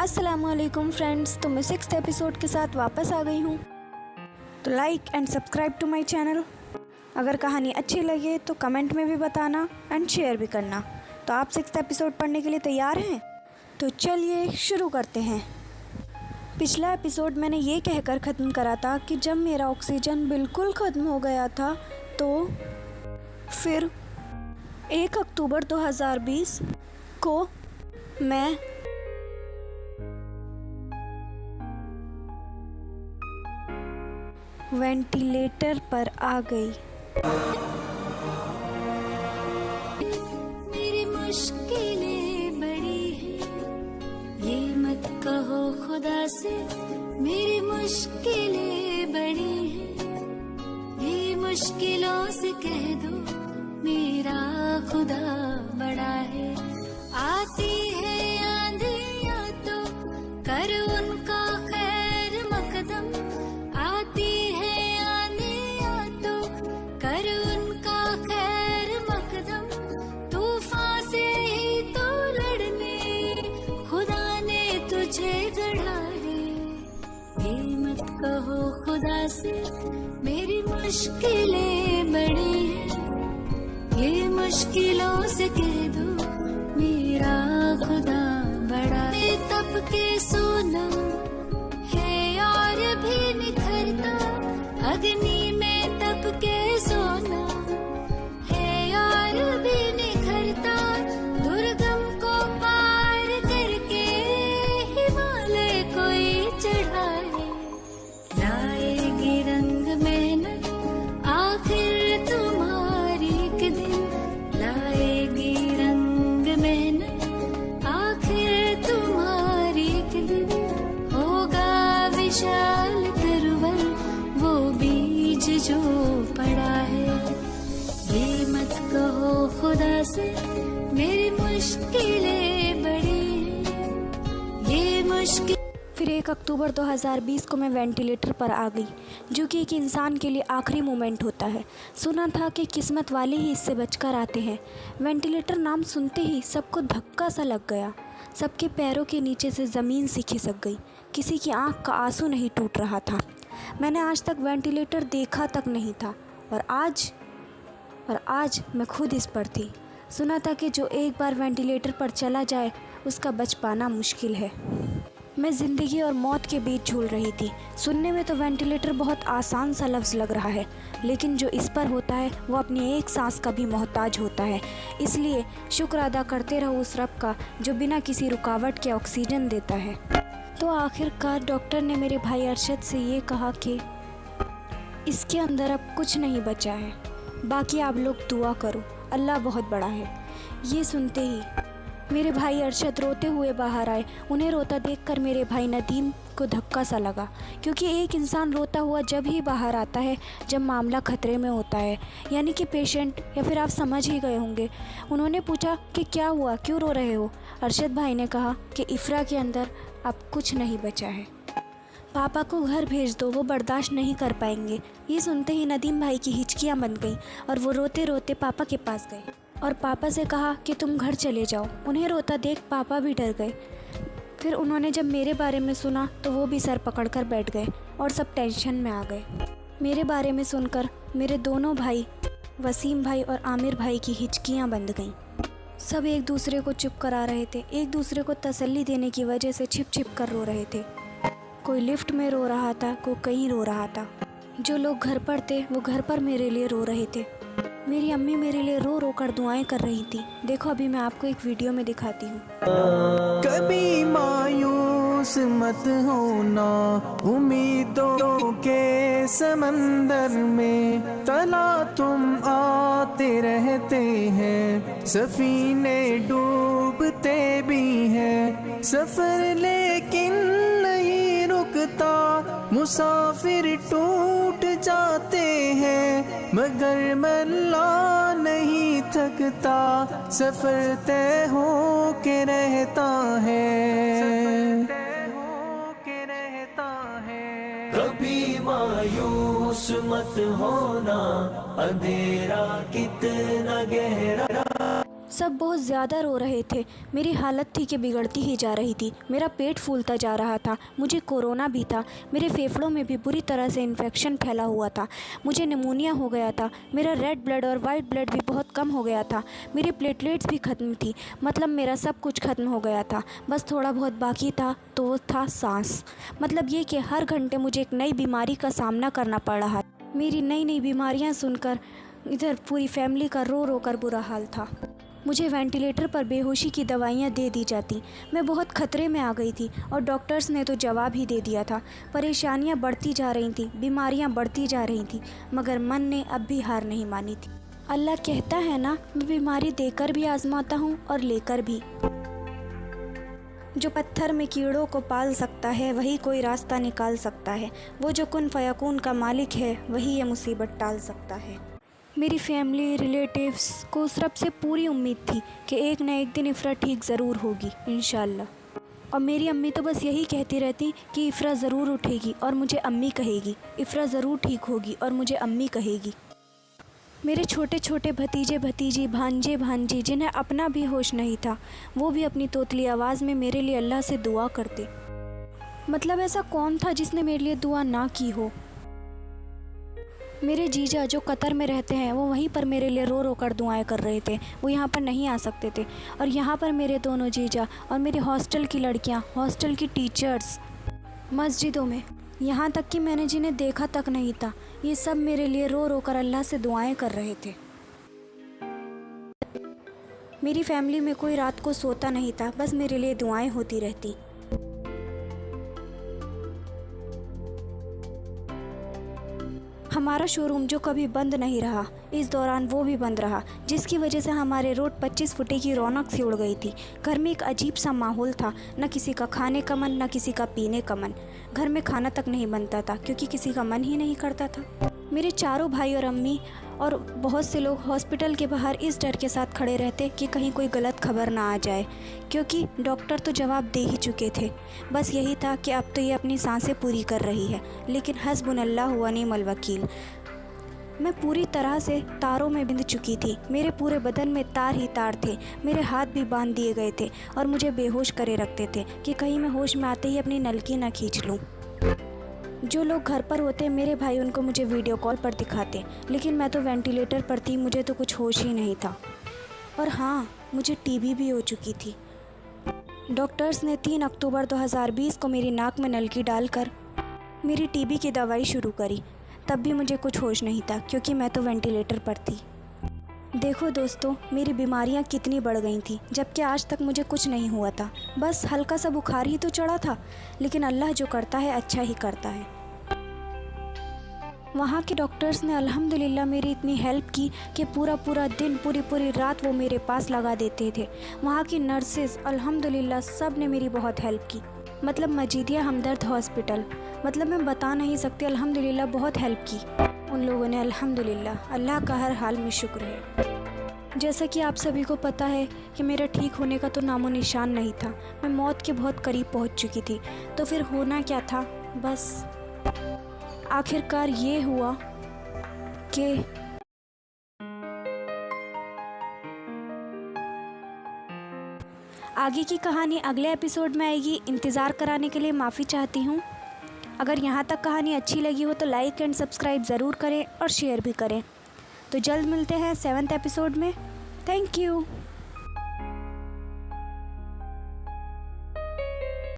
अस्सलामुअलैकुम फ्रेंड्स, तो मैं 6th एपिसोड के साथ वापस आ गई हूँ। तो like and subscribe to my channel. अगर कहानी अच्छी लगे तो कमेंट में भी बताना एंड शेयर भी करना। तो आप 6th एपिसोड पढ़ने के लिए तैयार हैं? तो चलिए शुरू करते हैं। पिछला एपिसोड मैंने ये कहकर ख़त्म करा था कि जब मेरा ऑक्सीजन बिल्कुल ख़त्म हो गया था तो फिर 1 अक्टूबर 2020 को मैं वेंटिलेटर पर आ गई। मेरी मुश्किलें बड़ी हैं, ये मत कहो खुदा से। मेरी मुश्किलें बड़ी हैं, ये मुश्किलों से कह दो मेरा खुदा बड़ा है। आती है आंधियाँ तो कर उनका खैर मकदम। आती है आंधियाँ तो कर उनका खैर मकदम। तूफान से ही तो लड़ने खुदा ने तुझे गढ़ा है। ये मत कहो खुदा से मेरी मुश्किलें बड़ी हैं, ये मुश्किलों से कह दो मेरा खुदा बड़ा है। तप के सोनम है और भी निखरता, अग्नि में तप के सोना है और भी निखरता। दुर्गम को पार करके हिमालय कोई चढ़ाए। लाएगी रंग मेहनत आखिर तुम्हारी एक दिन। लाएगी रंग मेहनत आखिर तुम्हारी एक दिन। होगा विशाल तरवर वो बीज जो पड़ा है। ये मत कहो खुदा से मेरी मुश्किलें बड़ी हैं, ये मुश्किल। फिर 1 अक्टूबर 2020 को मैं वेंटिलेटर पर आ गई, जो कि एक इंसान के लिए आखिरी मोमेंट होता है। सुना था कि किस्मत वाले ही इससे बचकर आते हैं। वेंटिलेटर नाम सुनते ही सबको धक्का सा लग गया। सबके पैरों के नीचे से ज़मीन सी खिसक गई। किसी की आंख का आंसू नहीं टूट रहा था। मैंने आज तक वेंटिलेटर देखा तक नहीं था और आज मैं खुद इस पर थी। सुना था कि जो एक बार वेंटिलेटर पर चला जाए उसका बच पाना मुश्किल है। मैं ज़िंदगी और मौत के बीच झूल रही थी। सुनने में तो वेंटिलेटर बहुत आसान सा लफ्ज़ लग रहा है, लेकिन जो इस पर होता है वो अपनी एक सांस का भी मोहताज होता है। इसलिए शुक्र अदा करते रहो उस रब का जो बिना किसी रुकावट के ऑक्सीजन देता है। तो आखिरकार डॉक्टर ने मेरे भाई अरशद से ये कहा कि इसके अंदर अब कुछ नहीं बचा है, बाकी आप लोग दुआ करो, अल्लाह बहुत बड़ा है। ये सुनते ही मेरे भाई अरशद रोते हुए बाहर आए। उन्हें रोता देखकर मेरे भाई नदीम को धक्का सा लगा, क्योंकि एक इंसान रोता हुआ जब ही बाहर आता है जब मामला खतरे में होता है, यानी कि पेशेंट, या फिर आप समझ ही गए होंगे। उन्होंने पूछा कि क्या हुआ, क्यों रो रहे हो? अरशद भाई ने कहा कि इफ़रा के अंदर अब कुछ नहीं बचा है, पापा को घर भेज दो, वो बर्दाश्त नहीं कर पाएंगे। ये सुनते ही नदीम भाई की हिचकियाँ बन गईं और वो रोते रोते पापा के पास गए और पापा से कहा कि तुम घर चले जाओ। उन्हें रोता देख पापा भी डर गए। फिर उन्होंने जब मेरे बारे में सुना तो वो भी सर पकड़कर बैठ गए और सब टेंशन में आ गए। मेरे बारे में सुनकर मेरे दोनों भाई वसीम भाई और आमिर भाई की हिचकियाँ बंद गईं। सब एक दूसरे को चुप करा रहे थे, एक दूसरे को तसल्ली देने की वजह से छिप छिप कर रो रहे थे। कोई लिफ्ट में रो रहा था, कोई कहीं रो रहा था। जो लोग घर पर थे वो घर पर मेरे लिए रो रहे थे। मेरी अम्मी मेरे लिए रो रो कर दुआएं कर रही थी। देखो अभी मैं आपको एक वीडियो में दिखाती हूँ। कभी मायूस मत होना, उम्मीदों के समंदर में तला तुम आते रहते हैं। सफीने डूबते भी हैं, सफर लेकिन नहीं रुकता। मुसाफिर टूट जाते हैं मगर मल्ला नहीं थकता। सफर तय हो के रहता है। कभी मायूस मत होना, अंधेरा कितना गहरा। सब बहुत ज़्यादा रो रहे थे। मेरी हालत थी कि बिगड़ती ही जा रही थी। मेरा पेट फूलता जा रहा था। मुझे कोरोना भी था। मेरे फेफड़ों में भी बुरी तरह से इन्फेक्शन फैला हुआ था। मुझे निमोनिया हो गया था। मेरा रेड ब्लड और वाइट ब्लड भी बहुत कम हो गया था। मेरी प्लेटलेट्स भी ख़त्म थी। मतलब मेरा सब कुछ ख़त्म हो गया था। बस थोड़ा बहुत बाकी था, तो वो था सांस। मतलब ये कि हर घंटे मुझे एक नई बीमारी का सामना करना पड़ रहा। मेरी नई नई बीमारियाँ सुनकर इधर पूरी फैमिली का रो रो कर बुरा हाल था। मुझे वेंटिलेटर पर बेहोशी की दवाइयाँ दे दी जाती। मैं बहुत खतरे में आ गई थी और डॉक्टर्स ने तो जवाब ही दे दिया था। परेशानियाँ बढ़ती जा रही थी, बीमारियाँ बढ़ती जा रही थी, मगर मन ने अब भी हार नहीं मानी थी। अल्लाह कहता है ना, मैं बीमारी देकर भी आजमाता हूँ और लेकर भी। जो पत्थर में कीड़ों को पाल सकता है वही कोई रास्ता निकाल सकता है। वो जो कुन फयाकून का मालिक है वही ये मुसीबत टाल सकता है। मेरी फैमिली रिलेटिव्स को उस रब से पूरी उम्मीद थी कि एक न एक दिन इफ़रा ठीक ज़रूर होगी इंशाअल्लाह। और मेरी अम्मी तो बस यही कहती रहती कि इफ़रा ज़रूर उठेगी और मुझे अम्मी कहेगी, इफ़रा ज़रूर ठीक होगी और मुझे अम्मी कहेगी। मेरे छोटे छोटे भतीजे भतीजी, भांजे भांजी, जिन्हें अपना भी होश नहीं था, वो भी अपनी तोतली आवाज़ में मेरे लिए अल्लाह से दुआ करते। मतलब ऐसा कौन था जिसने मेरे लिए दुआ ना की हो। मेरे जीजा जो कतर में रहते हैं वो वहीं पर मेरे लिए रो रो कर दुआएं कर रहे थे। वो यहाँ पर नहीं आ सकते थे। और यहाँ पर मेरे दोनों जीजा और मेरे हॉस्टल की लड़कियाँ, हॉस्टल की टीचर्स, मस्जिदों में, यहाँ तक कि मैंने जिन्हें देखा तक नहीं था, ये सब मेरे लिए रो रो कर अल्लाह से दुआएं कर रहे थे। मेरी फैमिली में कोई रात को सोता नहीं था, बस मेरे लिए दुआएं होती रहती। हमारा शोरूम जो कभी बंद नहीं रहा, इस दौरान वो भी बंद रहा, जिसकी वजह से हमारे रोड 25 फुटे की रौनक सी उड़ गई थी। घर में एक अजीब सा माहौल था, न किसी का खाने का मन, न किसी का पीने का मन। घर में खाना तक नहीं बनता था क्योंकि किसी का मन ही नहीं करता था। मेरे चारों भाई और अम्मी और बहुत से लोग हॉस्पिटल के बाहर इस डर के साथ खड़े रहते कि कहीं कोई गलत खबर ना आ जाए, क्योंकि डॉक्टर तो जवाब दे ही चुके थे। बस यही था कि अब तो ये अपनी सांसें पूरी कर रही है, लेकिन हस्बुनल्लाह व निअमल वकील। मैं पूरी तरह से तारों में बिंध चुकी थी। मेरे पूरे बदन में तार ही तार थे। मेरे हाथ भी बांध दिए गए थे और मुझे बेहोश करे रखते थे कि कहीं मैं होश में आते ही अपनी नलकी ना खींच लूँ। जो लोग घर पर होते मेरे भाई उनको मुझे वीडियो कॉल पर दिखाते, लेकिन मैं तो वेंटिलेटर पर थी, मुझे तो कुछ होश ही नहीं था। और हाँ, मुझे टीबी भी हो चुकी थी। डॉक्टर्स ने 3 अक्टूबर 2020 को मेरी नाक में नलकी डालकर मेरी टीबी की दवाई शुरू करी। तब भी मुझे कुछ होश नहीं था क्योंकि मैं तो वेंटिलेटर पर थी। देखो दोस्तों, मेरी बीमारियां कितनी बढ़ गई थी, जबकि आज तक मुझे कुछ नहीं हुआ था। बस हल्का सा बुखार ही तो चढ़ा था, लेकिन अल्लाह जो करता है अच्छा ही करता है। वहाँ के डॉक्टर्स ने अल्हम्दुलिल्लाह मेरी इतनी हेल्प की कि पूरा पूरा दिन, पूरी पूरी रात वो मेरे पास लगा देते थे। वहाँ की नर्सेज़ अल्हम्दुलिल्लाह सब ने मेरी बहुत हेल्प की। मतलब मजीदिया हमदर्द हॉस्पिटल, मतलब मैं बता नहीं सकती, अल्हम्दुलिल्लाह बहुत हेल्प की उन लोगों ने। अल्हम्दुलिल्लाह, अल्लाह का हर हाल में शुक्र है। जैसा कि आप सभी को पता है कि मेरा ठीक होने का तो नामो निशान नहीं था। मैं मौत के बहुत करीब पहुंच चुकी थी। तो फिर होना क्या था, बस आखिरकार ये हुआ कि आगे की कहानी अगले एपिसोड में आएगी। इंतज़ार कराने के लिए माफ़ी चाहती हूँ। अगर यहाँ तक कहानी अच्छी लगी हो तो लाइक एंड सब्सक्राइब ज़रूर करें और शेयर भी करें। तो जल्द मिलते हैं 7th एपिसोड में। Thank you.